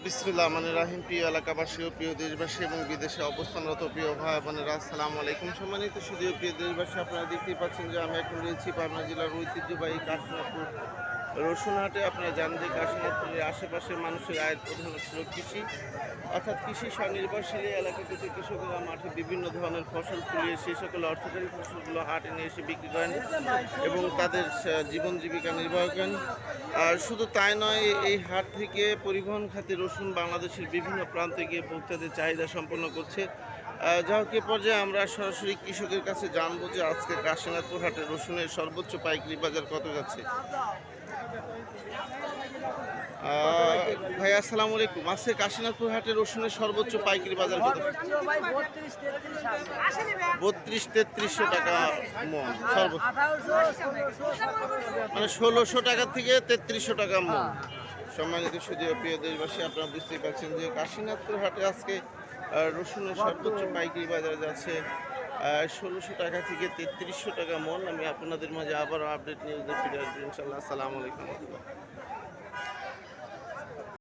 বিসমিল্লাহ মানে রাহিম। প্রিয় এলাকাবাসী ও প্রিয় দেশবাসী এবং বিদেশে অবস্থানরত প্রিয় ভাই বোনেরা, আসসালামু আলাইকুম। সম্মানিত শুধু প্রিয় দেশবাসী, আপনারা দেখতেই পাচ্ছেন যে আমি এখন রয়েছি পাবনা জেলার ঐতিহ্যবাহী কাশীনাথপুর রসুনহাটে। আপনারা জানেন যে কাশীনাথপুরের আশেপাশে মানুষের আয়ের প্রধান ছিল কৃষি, অর্থাৎ কৃষি স্বনির্ভরশীল এই এলাকাটিতে কৃষকেরা মাঠে বিভিন্ন ধরনের ফসল ফলিয়ে সেই সকল অর্থকরী ফসলগুলো হাটে নিয়ে এসে বিক্রি করেন এবং তাদের জীবন জীবিকা নির্বাহ করেন। আর শুধু তাই নয়, এই হাট থেকে পরিবহন খাতে রসুন বাংলাদেশের বিভিন্ন প্রান্তে গিয়ে ভোক্তাদের চাহিদা সম্পন্ন করছে। যা হোক, এ পর্যায়ে আমরা সরাসরি কৃষকের কাছে জানবো যে আজকে কাশীনাথপুর হাটে রসুনের সর্বোচ্চ পাইকারি বাজার কত যাচ্ছে। ভাই আসসালামু আলাইকুম। আজকে কাশীনাথপুর হাটে রসুনের সর্বোচ্চ পাইকারি বাজার কত? 32-3300 টাকা মন সর্বোচ্চ, মানে 1600 টাকা থেকে 3300 টাকা মন। সম্মানিত সুধীর প্রিয় দেশবাসী, আপনারা বুঝতেই পারছেন যে কাশীনাথপুর হাটে আজকে রসুনের সর্বোচ্চ পাইকারি বাজার যাচ্ছে 1600 টাকা থেকে 3300 টাকা মন। আমি আপনাদের মাঝে আবারও আপডেট নিউজ দিয়ে ফিরে আসবো ইনশাল্লাহ। আসসালামু আলাইকুম।